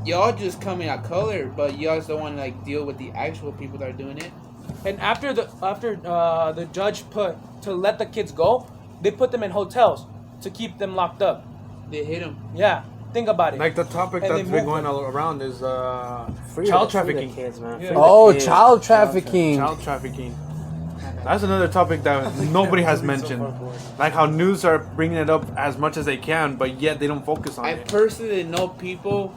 y'all just coming out color, but y'all just don't want to like deal with the actual people that are doing it. And after the judge put to let the kids go, they put them in hotels to keep them locked up. They hit them. Yeah, think about it. Like the topic And that's they been move going all around is Free child the trafficking. kids, man. Yeah. Free the oh, kids. child trafficking. Child trafficking. That's another topic that nobody has mentioned. Like how news are bringing it up as much as they can, but yet they don't focus on I it. personally know people,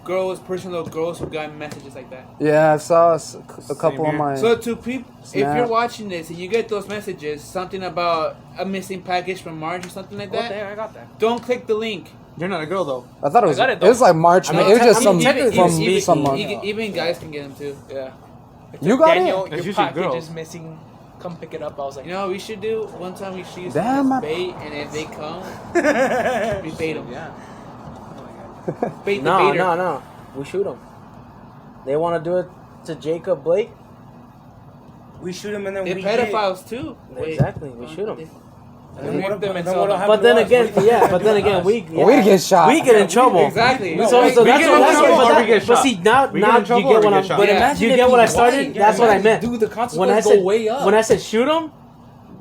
personal girls who got messages like that. Yeah, I saw a couple of here. my. So to people, if Snap. you're watching this and you get those messages, something about a missing package from March or something like Oh, that, there, I got that. don't click the link. You're not a girl though. I thought it was. got it, It though. was like March. I mean, it was just some technically, from even- some month. Even guys can get them too. Yeah. You got Daniel, it. It's your usually package girls. is missing. Come pick it up. I was like, You know what we should do? One time we should use Damn, them I- as bait, and if they come, we bait them. Yeah. Bait the No, baiter. no. We shoot them. They want to do it to Jacob Blake. we shoot him and then They're we pedophiles too. Wait. Exactly, we shoot them. and then rape them and then sell what them. happen But then to us? again, What but then again, we We'd get shot. We get in trouble. Exactly. So, No, so we that's get what, in that's trouble what, or but, we get but shot? see now, We get now in trouble you or get we what get I'm. shot? But Yeah. imagine You if get what I he's started? white. That's what I Imagine, meant. Dude, the When I consequences said go way up. when I said shoot them,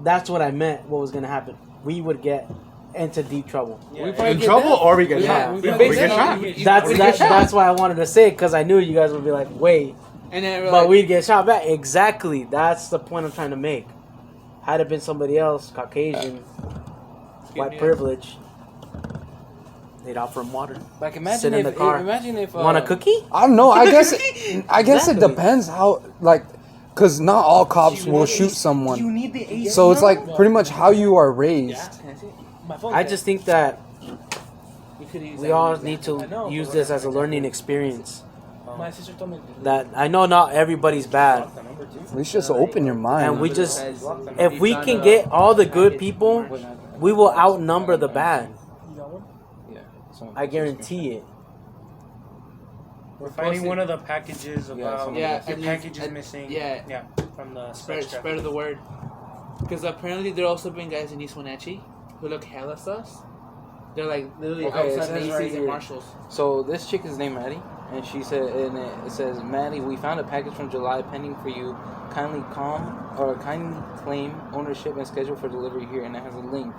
that's what I meant. What was gonna happen? We would get into deep trouble. Yeah, We yeah. probably In get trouble that. or we get Yeah. shot. We We probably get shot. That's why I wanted to say it because I knew you guys would be like, wait, And then we're but like, we'd get shot back. Exactly. That's the point I'm trying to make. Had it been somebody else, Caucasian, white me. privilege, they'd offer him water. Like imagine Sit in if the car. imagine if Want a cookie? I don't know. I guess it Exactly. depends how like, cause not all cops You will need shoot the- someone. You need the AC. So it's like pretty much how you are raised. My phone I dead. just think that we could use we that all as an need example. to I know, use but- this as a learning experience. My sister told me. That I know not everybody's bad, The number two. At least just open your mind. and we just if we can get all the good people, we will outnumber the bad. You got one? Yeah. someone I puts your guarantee it. We're finding one of the packages about someone Yeah, your and package is and- missing. yeah. Yeah. From the Spread, sex spread of the word. Because apparently there also been guys in East Wenatchee who look hella sus. They're like literally Okay, it outside says Macy's right and here. Marshalls. So this chick is named Maddie, and she said, and it says, Maddie, we found a package from July pending for you. Kindly claim ownership and schedule for delivery here, and it has a link.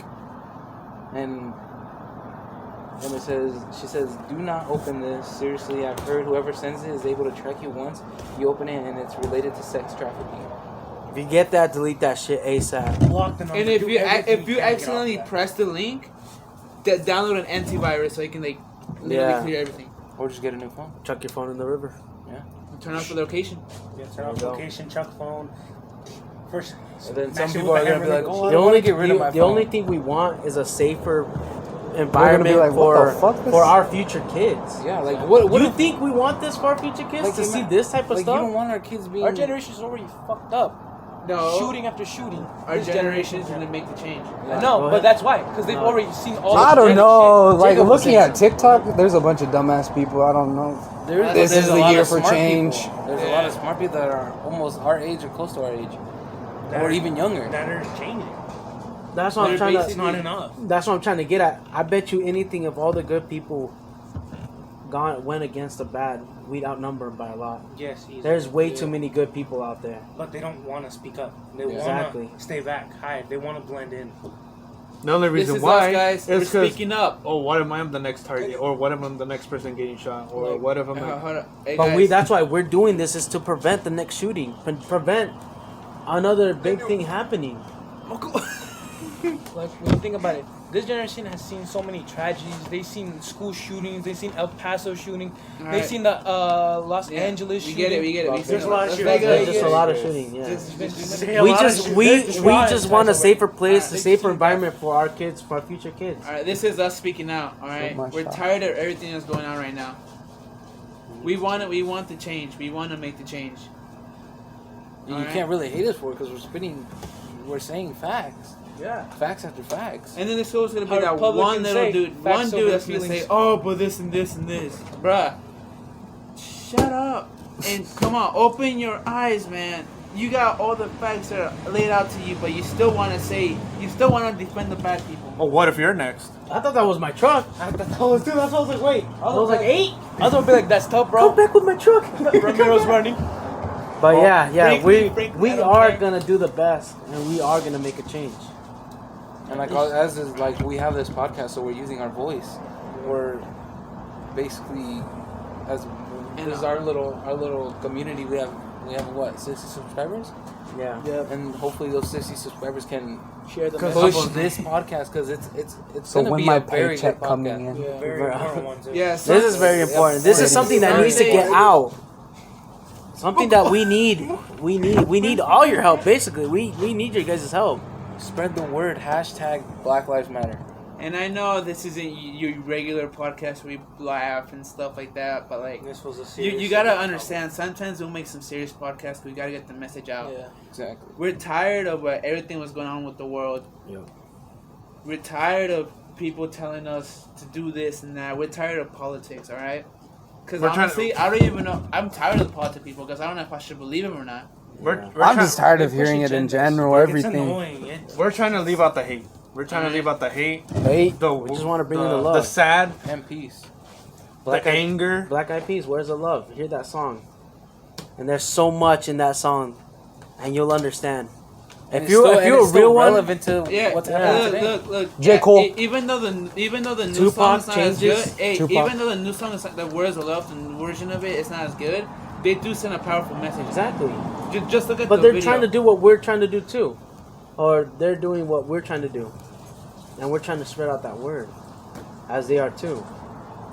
And it says, she says, do not open this. Seriously, I've heard whoever sends it is able to track you once you open it, and it's related to sex trafficking. If you get that, delete that shit ASAP. Block the number. And if do you everything if you can to get accidentally off that. press the link, download an antivirus so you can like literally Yeah. clear everything. Or just get a new phone. Chuck your phone in the river. Turn off the location. Yeah, turn off There you go. location, chuck phone. First, And then some match it people with are the gonna be like, hammer, oh, I The don't want only to get rid of my the phone. only thing we want is a safer environment like, what the fuck? for our future kids. Yeah, like, what Do you if, think we want this for our future kids like, to see ima- this type of like, stuff? you don't want our kids being... Our generation's already fucked up. No, Shooting after shooting. our This generation's gonna make the change. Yeah. No, Go but ahead. that's why, because they've No. already seen all. I the don't shit. know. Like Jacob was looking saying at TikTok, there's a bunch of dumbass people. I don't know. This There's is a the lot year of for smart change. people. There's a lot of smart people that are almost our age or close to our age, or even younger. That are changing. That's what I'm They're trying It's to. not enough. That's what I'm trying to get at. I bet you anything if all the good people went against the bad, we'd outnumber them by a lot. Yes, easy. There's way too many good people out there. But they don't want to speak up. They Yeah. want Exactly. to stay back, hide. They want to blend in. The only This reason is why us, guys. We're is because speaking up. oh, what if I'm the next target, or what if I'm the next person getting shot, or what if I'm like, Hold up. Hey, But guys. that's why we're doing this is to prevent the next shooting, prevent another big thing happening. Like when you think about it, this generation has seen so many tragedies. They've seen school shootings. They've seen El Paso shooting. Alright. They've seen the Los Yeah, Angeles we shooting. get it. We get it. There's a lot of Las shootings. Vegas. There's just a lot of shooting. Yeah. A We lot of just shit. we There's we riots just want a types of safer place, a Alright. safer environment for our kids, for our future kids. All right, this is us speaking out. All right, my we're shot. tired of everything that's going on right now. We want it. We want the change. We want to make the change. You Alright. can't really hate us for it because we're saying facts, Yeah. facts after facts. And then there's always gonna be How that Republicans one little say, dude, facts one over dude that's gonna feelings. say, "Oh, but this and this and this, bruh." Shut up and come on, open your eyes, man. You got all the facts that are laid out to you, but you still want to defend the bad people. oh, what if you're next? I thought that was my truck. I thought that was, dude, that's what I was like, wait. I was like 8. I was gonna be like, that's tough, Come bro. back with my truck. Ramiro's running. But yeah, frankly, we I don't are care. gonna do the best, and we are gonna make a change. And like as is, like we have this podcast, so we're using our voice. We're basically as And, this is our little community. We have what 60 subscribers, Yeah. and hopefully those 60 subscribers can Share the Cause message. push this podcast because it's So gonna when be my a very paycheck good coming podcast. in, Yeah. Very important ones. Yeah, This is very important. This is something that needs to get out. Something that we need. We need all your help. Basically, we need your guys' help. Spread the word. Hashtag Black Lives Matter. And I know this isn't your regular podcast where we laugh and stuff like that, but like This was a you serious gotta topic. understand. Sometimes we'll make some serious podcasts. We gotta get the message out. Yeah. Exactly. We're tired of everything was going on with the world. Yeah. We're tired of people telling us to do this and that. We're tired of politics, all right? Because We're trying to- honestly, I don't even know. I'm tired of the politics people because I don't know if I should believe them or not. We're I'm just tired of They hearing push it in agendas. general. Like, Everything. It's annoying. we're trying to leave out the hate. We're trying to leave out the hate. Hate. We just wanna bring in the love. the sad, And peace. Black the Eyed- anger. Black Eyed Peas, Where's the Love? Hear that song. And there's so much in that song, and you'll understand. And If you're a real one, relevant to Yeah, what's happening today. look. J. Cole. Even though the new Tupac song is not as changes. good, hey, Tupac. even though the new song is the Words of Love, the version of it is not as good. They do send a powerful message. exactly. Just look at But the they're video. trying to do what we're trying to do too, or they're doing what we're trying to do, and we're trying to spread out that word, as they are too.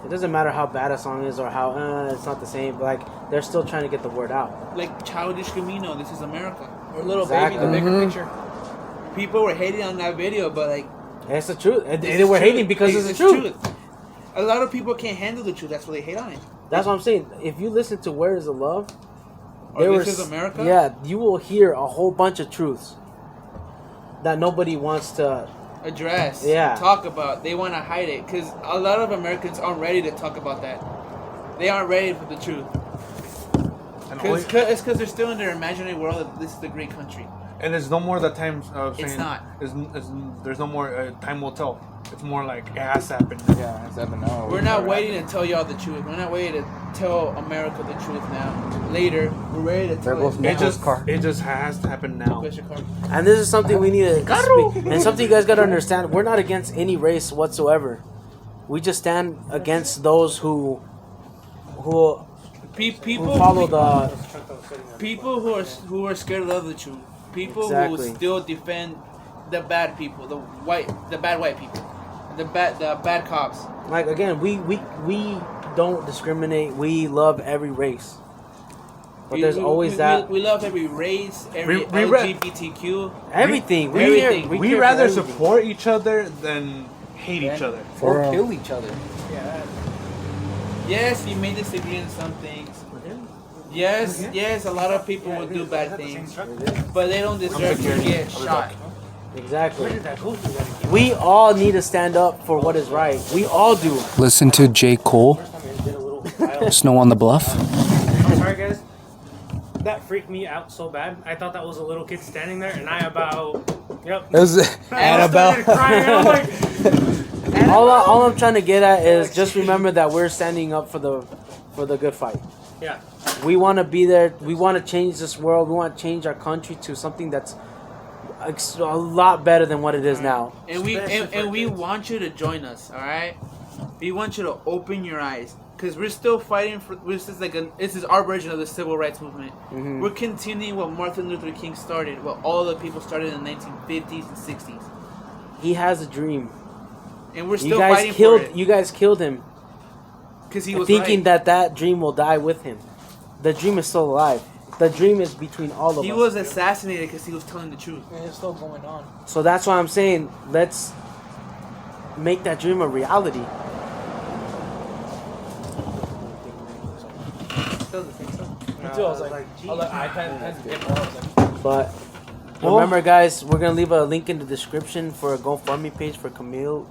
It doesn't matter how bad a song is or how it's not the same. Like they're still trying to get the word out. like Childish Gambino. This is America. Or little Exactly. baby, the bigger Mhm. picture. People were hating on that video, but like It's the truth. it's They were true. hating because it's the truth. A lot of people can't handle the truth. That's why they hate on it. That's what I'm saying. If you listen to Where Is the Love, Or there This was- Is America. Yeah, you will hear a whole bunch of truths that nobody wants to. Address. Yeah. Talk about. They want to hide it because a lot of Americans aren't ready to talk about that. They aren't ready for the truth. And It's because they're still in their imaginary world that this is the great country. And it's no more the time of saying It's not. There's no more time will tell. It's more like it has to happen. Yeah, it's happened now. We're not waiting to tell y'all the truth. We're not waiting to tell America the truth now. Later, we're ready to There tell goes it. Nicholas car. It just has to happen now. Push your car. And this is something we need to speak, and something you guys gotta understand. We're not against any race whatsoever. We just stand against those who People follow the people who are scared of the truth. People Exactly. who still defend the bad people, the bad white people, the bad cops. like again. We don't discriminate. We love every race, but there's always that We love every race, every We re- LGBTQ. everything. We everything. care- We care for rather everything. support each other than hate each other. Or For, kill each other. Yes, you may disagree on some things. Yes, a lot of people will do bad things, but they don't deserve to get shot. Exactly. We all need to stand up for what is right. We all do. listen to J. Cole, Snow on the Bluff. I'm sorry, guys. That freaked me out so bad. I thought that was a little kid standing there, and I about. Yep. It was I started crying. I'm like, All I'm trying to get at is just remember that we're standing up for the good fight. yeah. We want to be there. We want to change this world. We want to change our country to something that's a lot better than what it is now. And we want you to join us, all right? We want you to open your eyes, because we're still fighting for. This is our version of the civil rights movement. Mhm. We're continuing what Martin Luther King started, what all the people started in the 1950s and 60s, He has a dream. and we're You still guys fighting killed. for it You guys killed him, because he was thinking right. that dream will die with him. The dream is still alive. The dream is between all of He us. was assassinated because he was telling the truth. And it's still going on. So that's why I'm saying let's make that dream a reality. Me too. I was like, I kind of get more. I was like, But remember, guys, we're gonna leave a link in the description for a GoFundMe page for Camilla.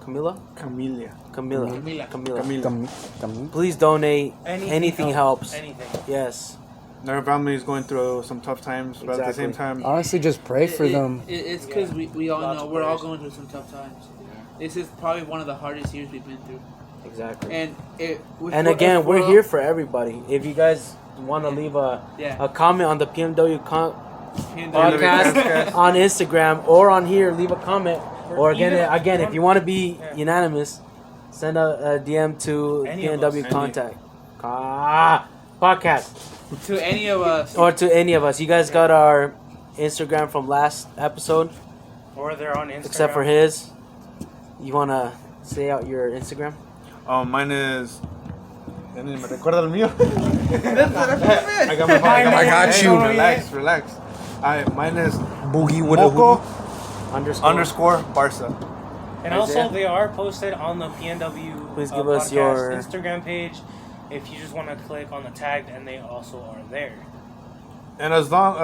Camellia. Please donate. Anything Anything helps. Anything. Yes. Their family is going through some tough times, but at the same time, Honestly, just pray for them. It's because we all Lots know of we're all prayers. going through some tough times. This is probably one of the hardest years we've been through. Exactly. And And again, we're here for everybody. If you guys want to leave a comment on the PNW podcast on Instagram or on here, leave a comment. Or again, if you want to be unanimous, send a DM to Any of us. PNW contact podcast to any of us. or to any of us. You guys got our Instagram from last episode, Or they're on Instagram. except for his. You want to say out your Instagram? mine is. Ya ni me recuerda el mío. I I got my phone. I got you. Relax. Mine is Boogie Moco Underscore. Barca. And Right also, there. they are posted on the PNW Please give us podcast your- Instagram page. If you just want to click on the tag, and they also are there. And as long,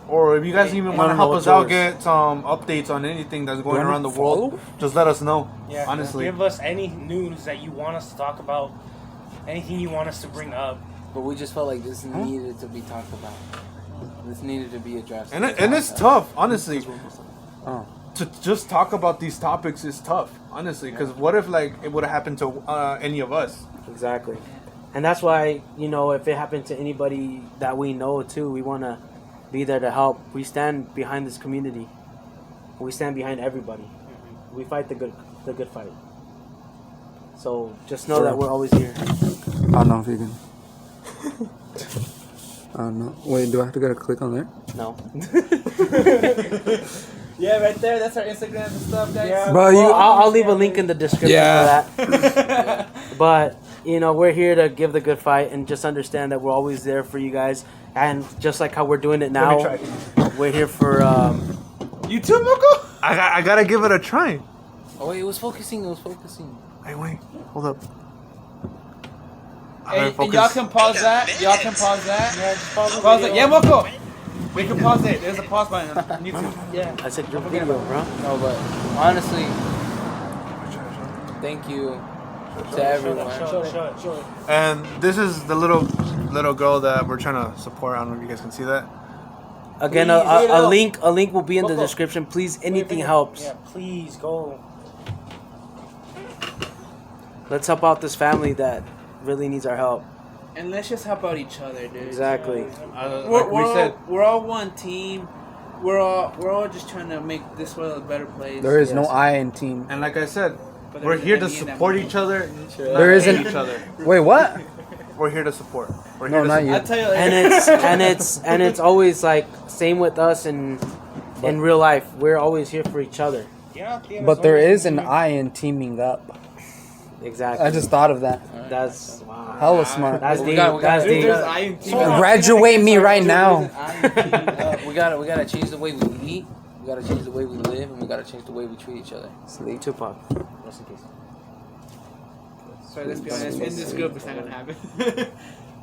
or if you guys even I want to don't help know us what's out, yours. get some updates on anything that's going Do I around the not world, follow? just let us know. Yeah. Honestly. Give us any news that you want us to talk about. Anything you want us to bring up. But we just felt like this needed to be talked about. This needed to be addressed. And it's tough, honestly. Oh. To just talk about these topics is tough, honestly. Because what if like it would have happened to any of us? Exactly. And that's why, if it happened to anybody that we know too, we want to be there to help. We stand behind this community. We stand behind everybody. We fight the good fight. So just know that we're always here. I don't know if you can. I don't know. Wait, do I have to go to click on there? No. Yeah, right there. That's our Instagram and stuff, guys. Yeah. Bro, Well, I'll leave a link in the description Yeah. for that. But, we're here to give the good fight and just understand that we're always there for you guys. And just like how we're doing it now, we're here for... You too, Moco? I gotta give it a try. Oh, wait, it was focusing. Hey, wait, hold up. And y'all can pause that. Yeah, just pause the Pause it. video. Yeah, Moco. We can pause it. There's a pause button on YouTube. Yeah. I said your video, bro. No, but honestly, thank you to everyone. Show it. And this is the little girl that we're trying to support. I don't know if you guys can see that. Again, Please, wait a up. link will be in the Coco. description. Please, anything Wait, helps. Yeah, please go. Let's help out this family that really needs our help. And let's just help out each other, dude. Exactly. Like we said, we're all one team. We're all just trying to make this world a better place. There is no Yes. I in team. and like I said, But we're there's here an to enemy in that support movie. each other. There isn't- each other. Wait, what? We're here to support. We're No, here to not support. you. I'll tell you And it's always like same with us in real life. We're always here for each other. But there is an I in teaming up. Exactly. I just thought of that. That's wow. Hella smart. That's We deep. got- we got- That's Dude, deep. There's I in team. Graduate me right now. We gotta change the way we eat. We gotta change the way we live, and we gotta change the way we treat each other. Sleep. Tupac. Rest in peace. So let's be honest, in this group, it's not gonna happen.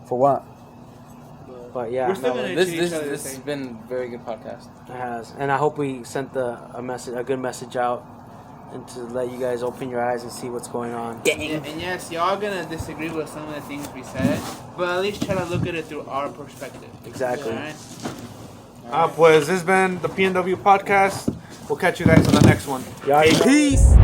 For what? But yeah, We're still no, gonna This treat each other the has same. been a very good podcast. it has, and I hope we sent a good message out, and to let you guys open your eyes and see what's going on. Yeah, and yes, y'all gonna disagree with some of the things we said, but at least try to look at it through our perspective. Exactly. Alright? Pues this has been the PNW podcast. We'll catch you guys on the next one. Y'all, peace.